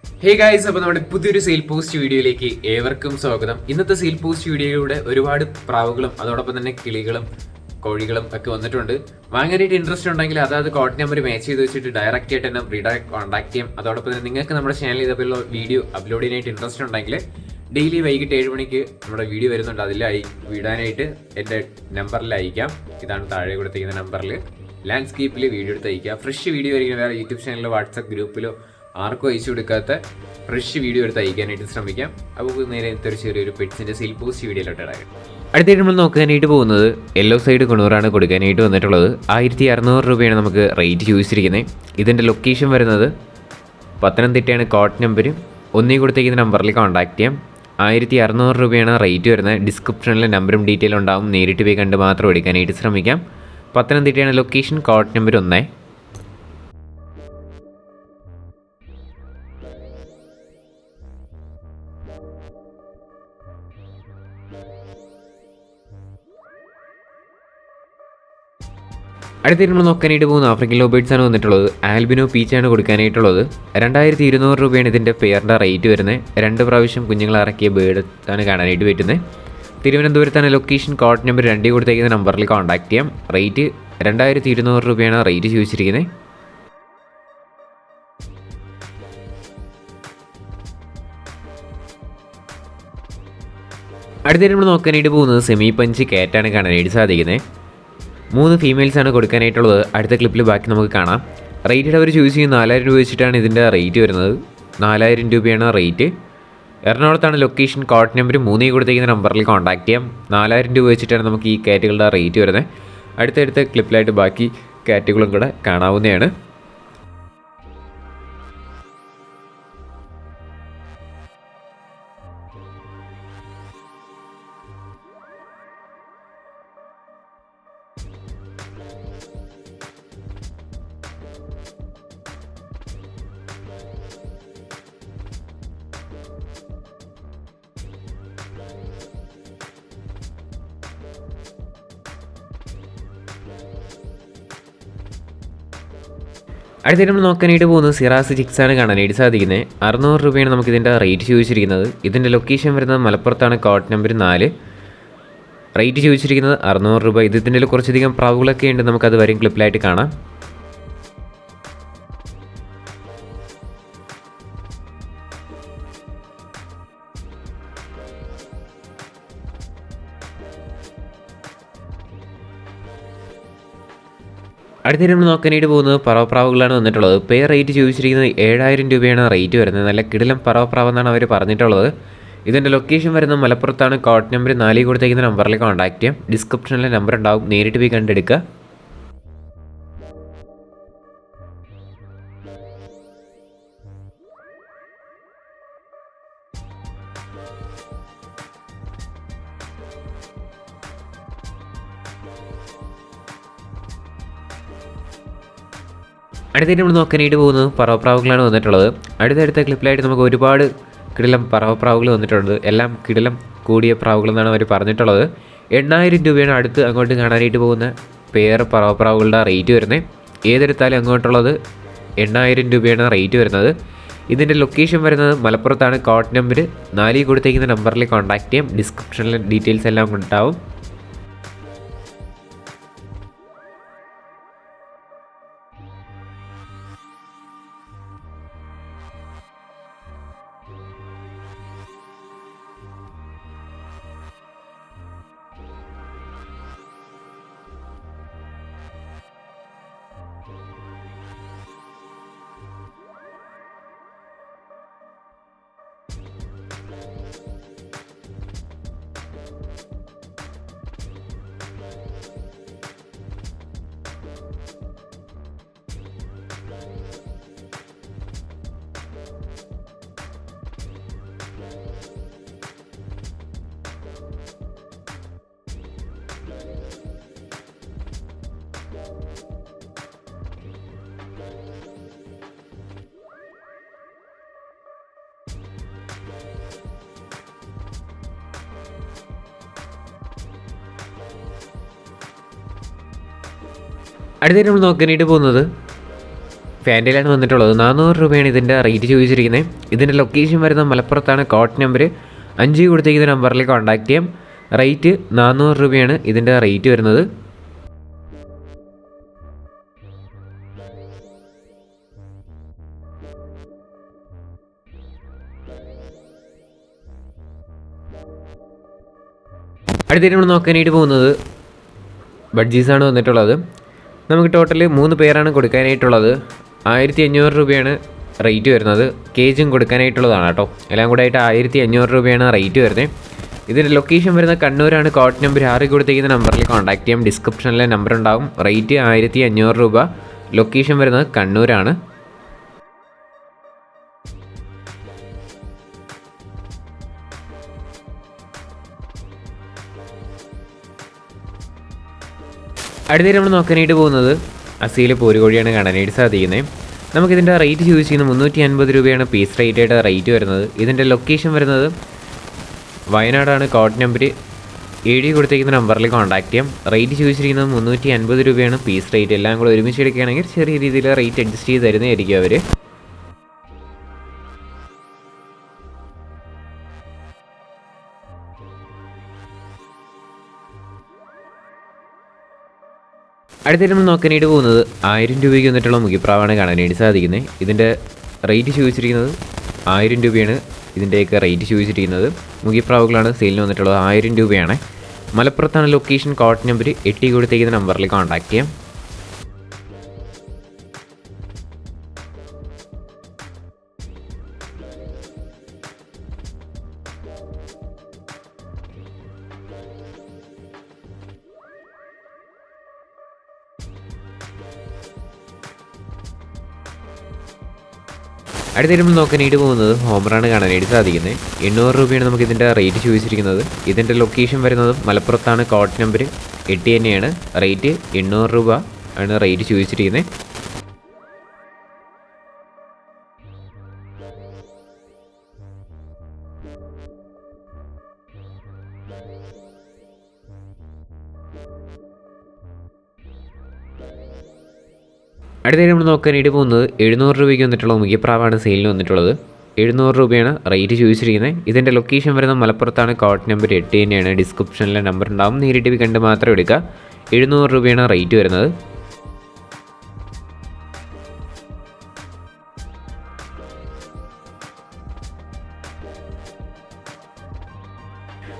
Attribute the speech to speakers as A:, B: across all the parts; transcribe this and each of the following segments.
A: Hey guys, അപ്പോൾ നമ്മുടെ പുതിയൊരു സെയിൽ പോസ്റ്റ് വീഡിയോയിലേക്ക് ഏവർക്കും സ്വാഗതം. ഇന്നത്തെ സെയിൽ പോസ്റ്റ് വീഡിയോയിലൂടെ ഒരുപാട് പ്രാവുകളും അതോടൊപ്പം തന്നെ കിളികളും കോഴികളും ഒക്കെ വന്നിട്ടുണ്ട്. വാങ്ങാനായിട്ട് ഇൻട്രസ്റ്റ് ഉണ്ടെങ്കിൽ അതായത് കോഡ് നമ്പർ മാച്ച് ചെയ്ത് വെച്ചിട്ട് ഡയറക്റ്റ് ആയിട്ട് തന്നെ റീഡയറക്റ്റ് കോൺടാക്ട് ചെയ്യാം. അതോടൊപ്പം തന്നെ നിങ്ങൾക്ക് നമ്മുടെ ചാനലിൽ ഇതേപോലുള്ള വീഡിയോ അപ്ലോഡ് ചെയ്യാനായിട്ട് ഇൻട്രസ്റ്റ് ഉണ്ടെങ്കിൽ ഡെയിലി വൈകിട്ട് 7 മണിക്ക് നമ്മുടെ വീഡിയോ വരുന്നുണ്ട്. അതിലായി വിടാനായിട്ട് എൻ്റെ നമ്പറിൽ അയക്കാം. ഇതാണ് താഴെ കൊടുത്തിരിക്കുന്ന നമ്പറിൽ ലാൻഡ്സ്കേപ്പിൽ വീഡിയോ എടുത്ത് അയക്കുക. ഫ്രഷ് വീഡിയോ ആയിരിക്കും. വേറെ യൂട്യൂബ് ചാനലിലോ വാട്സപ്പ് ഗ്രൂപ്പിലോ ആർക്കും അയച്ചു കൊടുക്കാത്ത ഫ്രഷ് വീഡിയോ എടുത്ത് അയക്കാനായിട്ട് ശ്രമിക്കാം. അപ്പോൾ നേരെ ഒരു ചെറിയൊരു പെറ്റ്സിൻ്റെ സെയിൽ പോസ്റ്റ് വീഡിയോയിലോട്ട് ഇടാം. അടുത്തായിട്ട് നമ്മൾ നോക്കാനായിട്ട് പോകുന്നത് യെല്ലോ സൈഡ് കുണൂറാണ് കൊടുക്കാനായിട്ട് വന്നിട്ടുള്ളത്. 1600 രൂപയാണ് നമുക്ക് റേറ്റ് ചോദിച്ചിരിക്കുന്നത്. ഇതിൻ്റെ ലൊക്കേഷൻ വരുന്നത് പത്തനംതിട്ടയാണ്. കോഡ് നമ്പർ ഒന്നീ കൊടുത്തേക്കുന്ന നമ്പറിൽ കോൺടാക്ട് ചെയ്യാം. 1600 രൂപയാണ് റേറ്റ് വരുന്നത്. ഡിസ്ക്രിപ്ഷനിൽ നമ്പറും ഡീറ്റെയിലും ഉണ്ടാവും. നേരിട്ട് പോയി കണ്ട് മാത്രം എടുക്കാനായിട്ട് ശ്രമിക്കാം. പത്തനംതിട്ടയാണ് ലൊക്കേഷൻ. Code number 1. അടുത്ത നമ്മൾ നോക്കാനായിട്ട് പോകുന്ന ആഫ്രിക്കൻ ലോബേഡ്സ് ആണ് വന്നിട്ടുള്ളത്. ആൽബിനോ പീച്ചാണ് കൊടുക്കാനായിട്ടുള്ളത്. 2200 രൂപയാണ് ഇതിൻ്റെ പെയറിൻ്റെ റേറ്റ് വരുന്നത്. 2 പ്രാവശ്യം കുഞ്ഞുങ്ങളെ ഇറക്കിയ ബേർഡ് ആണ് കാണാനായിട്ട് പറ്റുന്നത്. തിരുവനന്തപുരത്താണ് ലൊക്കേഷൻ. കോഡ് നമ്പർ 2 കൊടുത്തേക്കുന്ന നമ്പറിൽ കോൺടാക്ട് ചെയ്യാം. റേറ്റ് 2200 രൂപയാണ് റേറ്റ് ചോദിച്ചിരിക്കുന്നത്. അടുത്തായിട്ട് നമ്മൾ നോക്കാനായിട്ട് പോകുന്നത് സെമി പഞ്ച് കാറ്റാണ് കാണാനായിട്ട് സാധിക്കുന്നത്. 3 ഫീമെയിൽസാണ് കൊടുക്കാനായിട്ടുള്ളത്. അടുത്ത ക്ലിപ്പിൽ ബാക്കി നമുക്ക് കാണാം. റേറ്റഡ് അവർ ചൂസ് ചെയ്യുന്ന 4000 രൂപ വെച്ചിട്ടാണ് ഇതിൻ്റെ റേറ്റ് വരുന്നത്. 4000 രൂപയാണ് റേറ്റ്. എറണാകുളത്താണ് ലൊക്കേഷൻ. കോഡ് നമ്പർ 3 കൊടുത്തേക്കുന്ന നമ്പറിൽ കോൺടാക്ട് ചെയ്യാം. 4000 രൂപ വെച്ചിട്ടാണ് നമുക്ക് ഈ കാറ്റുകളുടെ റേറ്റ് വരുന്നത്. അടുത്തടുത്ത ക്ലിപ്പിലായിട്ട് ബാക്കി കാറ്റുകളും കൂടെ കാണാവുന്നതാണ്. അടുത്തായിട്ട് നമ്മൾ നോക്കാനായിട്ട് പോകുന്നത് സിറാസ് ചിക്സാണ് കാണാനായിട്ട് സാധിക്കുന്നത്. 600 രൂപയാണ് നമുക്കിതിൻ്റെ റേറ്റ് ചോദിച്ചിരിക്കുന്നത്. ഇതിൻ്റെ ലൊക്കേഷൻ വരുന്നത് മലപ്പുറത്താണ്. Code number 4. റേറ്റ് ചോദിച്ചിരിക്കുന്നത് 600 രൂപ. ഇതിൻ്റെ കുറച്ചധികം പ്രാവുകളൊക്കെ ഉണ്ട്. നമുക്കത് വരും ക്ലിപ്പിലായിട്ട് കാണാം. അടുത്ത നമ്മൾ നോക്കാനായിട്ട് പോകുന്നത് പറവപ്രാവുകളാണ് വന്നിട്ടുള്ളത്. പെയർ റേറ്റ് ചോദിച്ചിരിക്കുന്നത് 7000 രൂപയാണ് റേറ്റ് വരുന്നത്. നല്ല കിടിലം പറവപ്രാവെന്നാണ് അവർ പറഞ്ഞിട്ടുള്ളത്. ഇതിൻ്റെ ലൊക്കേഷൻ വരുന്നത് മലപ്പുറത്താണ്. കോഡ് നമ്പർ 4 കൊടുത്തേക്കുന്ന നമ്പറിൽ കോൺടാക്ട് ചെയ്യാം. ഡിസ്ക്രിപ്ഷനിലെ നമ്പർ ഉണ്ടാവും. നേരിട്ട് പോയി കണ്ടെടുക്കുക. അടുത്തായിട്ട് നമ്മൾ നോക്കാനായിട്ട് പോകുന്നത് പറവപ്രാവുകളാണ് വന്നിട്ടുള്ളത്. അടുത്തടുത്ത ക്ലിപ്പിലായിട്ട് നമുക്ക് ഒരുപാട് കിടിലം പറവപ്രാവുകൾ വന്നിട്ടുണ്ട്. എല്ലാം കിടിലം കൂടിയ പ്രാവുകളെന്നാണ് അവർ പറഞ്ഞിട്ടുള്ളത്. 8000 രൂപയാണ് അടുത്ത് അങ്ങോട്ട് കാണാനായിട്ട് പോകുന്ന പെയർ പറവപ്രാവുകളുടെ റേറ്റ് വരുന്നത്. ഏതെടുത്താലും അങ്ങോട്ടുള്ളത് 8000 രൂപയാണ് റേറ്റ് വരുന്നത്. ഇതിൻ്റെ ലൊക്കേഷൻ വരുന്നത് മലപ്പുറത്താണ്. കോഡ് നമ്പർ 4 കൊടുത്തേക്കുന്ന നമ്പറിൽ കോൺടാക്ട് ചെയ്യാം. ഡിസ്ക്രിപ്ഷനിൽ ഡീറ്റെയിൽസ് എല്ലാം ഉണ്ടാവും. അടുത്തായിട്ട് നമ്മൾ നോക്കാനായിട്ട് പോകുന്നത് ഫാൻറ്റയിലാണ് വന്നിട്ടുള്ളത്. 400 രൂപയാണ് ഇതിൻ്റെ റേറ്റ് ചോദിച്ചിരിക്കുന്നത്. ഇതിൻ്റെ ലൊക്കേഷൻ വരുന്നത് മലപ്പുറത്താണ്. കോഡ് നമ്പർ 5 കൊടുത്തേക്കുന്ന നമ്പറിൽ കോൺടാക്ട് ചെയ്യാം. റേറ്റ് 400 രൂപയാണ് ഇതിൻ്റെ റേറ്റ് വരുന്നത്. അടുത്തിട്ട് നമ്മൾ നോക്കാനായിട്ട് പോകുന്നത് ബഡ്ജീസാണ് വന്നിട്ടുള്ളത്. നമുക്ക് ടോട്ടൽ 3 പേരാണ് കൊടുക്കാനായിട്ടുള്ളത്. 1500 രൂപയാണ് റേറ്റ് വരുന്നത്. കേജും കൊടുക്കാനായിട്ടുള്ളതാണ് കേട്ടോ. എല്ലാം കൂടെ ആയിട്ട് 1500 രൂപയാണ് റേറ്റ് വരുന്നത്. ഇതിൻ്റെ ലൊക്കേഷൻ വരുന്നത് കണ്ണൂരാണ്. കോഡ് നമ്പർ 6 കൊടുത്തേക്കുന്ന നമ്പറിൽ കോൺടാക്ട് ചെയ്യാം. ഡിസ്ക്രിപ്ഷനിലെ നമ്പർ ഉണ്ടാവും. റേറ്റ് 1500 രൂപ. ലൊക്കേഷൻ വരുന്നത് കണ്ണൂരാണ്. അടുത്തേക്ക് നമ്മൾ നോക്കാനായിട്ട് പോകുന്നത് അസീൽ പോരുകോഴിയാണ് കാണാനായിട്ട് സാധിക്കുന്നത്. നമുക്കിതിൻ്റെ റേറ്റ് ചോദിച്ചിരിക്കുന്നത് 350 രൂപയാണ് പീസ് റേറ്റായിട്ട് റേറ്റ് വരുന്നത്. ഇതിൻ്റെ ലൊക്കേഷൻ വരുന്നത് വയനാടാണ്. കോഡ് നമ്പർ 7 കൊടുത്തേക്കുന്ന നമ്പറിൽ കോൺടാക്ട് ചെയ്യാം. റേറ്റ് ചോദിച്ചിരിക്കുന്നത് 350 രൂപയാണ് പീസ് റേറ്റ്. എല്ലാം കൂടെ ഒരുമിച്ച് എടുക്കുകയാണെങ്കിൽ ചെറിയ രീതിയിൽ റേറ്റ് അഡ്ജസ്റ്റ് ചെയ്ത് തരുന്നതായിരിക്കും അവർ. അടുത്ത നമ്മൾ നോക്കാനായിട്ട് പോകുന്നത് 1000 രൂപയ്ക്ക് വന്നിട്ടുള്ള മുഖിപ്രാവാണ് കാണാനായിട്ട് സാധിക്കുന്നത്. ഇതിൻ്റെ റേറ്റ് ചോദിച്ചിരിക്കുന്നത് 1000 രൂപയാണ്. ഇതിൻ്റെയൊക്കെ റേറ്റ് ചോദിച്ചിരിക്കുന്നത്. മുഖിപ്രാവുകളാണ് സെയിലിന് വന്നിട്ടുള്ളത്. 1000 രൂപയാണ്. മലപ്പുറത്താണ് ലൊക്കേഷൻ. കോഡ് നമ്പർ 8 കൊടുത്തേക്കുന്ന നമ്പറിൽ കോൺടാക്ട് ചെയ്യാം. അടുത്ത നമ്മൾ നോക്കാനായിട്ട് പോകുന്നത് ഹോമറാണ് കാണാനായിട്ട് സാധിക്കുന്നത്. 800 രൂപയാണ് നമുക്ക് ഇതിൻ്റെ റേറ്റ് ചോദിച്ചിരിക്കുന്നത്. ഇതിൻ്റെ ലൊക്കേഷൻ വരുന്നത് മലപ്പുറത്താണ്. കോഡ് നമ്പർ 8 തന്നെയാണ്. റേറ്റ് 800 രൂപ ആണ് റേറ്റ് ചോദിച്ചിരിക്കുന്നത്. അടുത്ത നമ്മൾ നോക്കാനായിട്ട് പോകുന്നത് 700 രൂപയ്ക്ക് വന്നിട്ടുള്ള മുഖ്യപ്രാവാണ് സെയിലിന് വന്നിട്ടുള്ളത്. 700 രൂപയാണ് റേറ്റ് ചോദിച്ചിരിക്കുന്നത്. ഇതിൻ്റെ ലൊക്കേഷൻ വരുന്നത് മലപ്പുറത്താണ്. കോഡ് നമ്പർ 8 തന്നെയാണ്. ഡിസ്ക്രിപ്ഷനിലെ നമ്പർ ഉണ്ടാവും. നേരിട്ട് കണ്ട് മാത്രം എടുക്കുക. 700 രൂപയാണ് റേറ്റ് വരുന്നത്.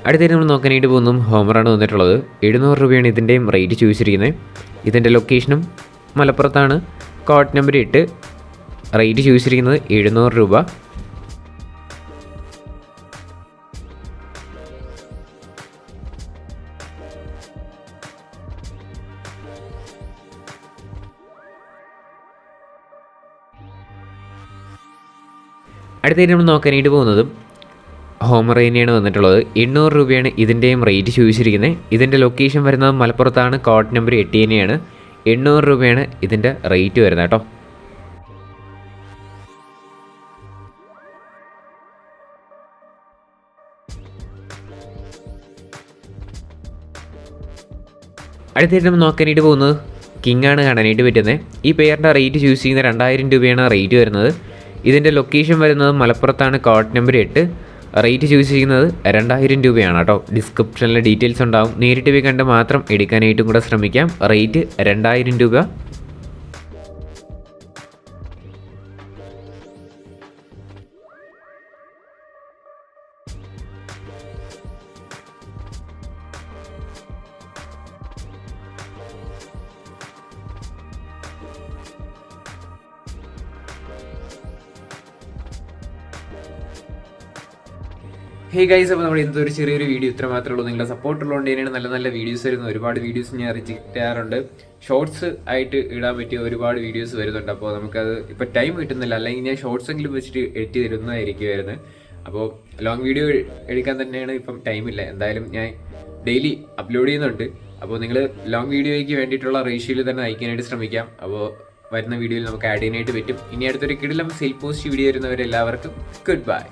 A: അടുത്ത നമ്മൾ നോക്കാനായിട്ട് പോകുന്നതും ഹോമറാണ് വന്നിട്ടുള്ളത്. 700 രൂപയാണ് ഇതിൻ്റെയും റേറ്റ് ചോദിച്ചിരിക്കുന്നത്. ഇതിൻ്റെ ലൊക്കേഷനും മലപ്പുറത്താണ്. Code number 8. റേറ്റ് ചോദിച്ചിരിക്കുന്നത് 700 രൂപ. അടുത്തായിട്ട് നമ്മൾ നോക്കാനായിട്ട് പോകുന്നതും ഹോമർ തന്നെയാണ് വന്നിട്ടുള്ളത്. 800 രൂപയാണ് ഇതിൻ്റെയും റേറ്റ് ചോദിച്ചിരിക്കുന്നത്. ഇതിൻ്റെ ലൊക്കേഷൻ വരുന്നത് മലപ്പുറത്താണ്. കോഡ് നമ്പർ 8 തന്നെയാണ്. 800 രൂപയാണ് ഇതിൻ്റെ റേറ്റ് വരുന്നത് കേട്ടോ. അടുത്തായിട്ട് നമ്മൾ നോക്കാനായിട്ട് പോകുന്നത് കിങ് ആണ് കാണാനായിട്ട് പറ്റുന്നത്. ഈ പെയറിൻ്റെ റേറ്റ് ചൂസ് ചെയ്യുന്ന 2000 രൂപയാണ് റേറ്റ് വരുന്നത്. ഇതിൻ്റെ ലൊക്കേഷൻ വരുന്നത് മലപ്പുറത്താണ്. Code number 8. റേറ്റ് ചൂസ് ചെയ്യുന്നത് 2000 രൂപയാണ് കേട്ടോ. ഡിസ്ക്രിപ്ഷനിൽ ഡീറ്റെയിൽസ് ഉണ്ടാവും. നേരിട്ട് പോയി കണ്ട് മാത്രം എടുക്കാനായിട്ടും കൂടെ ശ്രമിക്കാം. റേറ്റ് 2000 രൂപ. ഹേ ഗൈസ്, അപ്പോൾ നമ്മുടെ ഇന്നത്തെ ഒരു ചെറിയൊരു വീഡിയോ ഇത്ര മാത്രമേ ഉള്ളൂ. നിങ്ങളുടെ സപ്പോർട്ട് ഉള്ളതുകൊണ്ട് തന്നെയാണ് നല്ല നല്ല വീഡിയോസ് വരുന്നത്. ഒരുപാട് വീഡിയോസ് ഞാൻ റിജക്റ്റ് ചെയ്യാറുണ്ട്. ഷോർട്സ് ആയിട്ട് ഇടാൻ പറ്റിയ ഒരുപാട് വീഡിയോസ് വരുന്നുണ്ട്. അപ്പോൾ നമുക്കത് ഇപ്പോൾ ടൈം കിട്ടുന്നില്ല. അല്ലെങ്കിൽ ഞാൻ ഷോർട്സ് എങ്കിലും വെച്ചിട്ട് എഡിറ്റ് തരുന്നതായിരിക്കുമായിരുന്നു. അപ്പോൾ ലോങ് വീഡിയോ എടുക്കാൻ തന്നെയാണ് ഇപ്പം ടൈമില്ല. എന്തായാലും ഞാൻ ഡെയിലി അപ്ലോഡ് ചെയ്യുന്നുണ്ട്. അപ്പോൾ നിങ്ങൾ ലോങ് വീഡിയോയ്ക്ക് വേണ്ടിയിട്ടുള്ള റേഷ്യോയിൽ തന്നെ അയക്കാനായിട്ട് ശ്രമിക്കാം. അപ്പോൾ വരുന്ന വീഡിയോയിൽ നമുക്ക് ആഡ് ചെയ്യാനായിട്ട് പറ്റും. ഇനി അടുത്തൊരു കിടിലം സെയിൽ പോസ്റ്റ് വീഡിയോ വരുന്നവരെല്ലാവർക്കും ഗുഡ് ബൈ.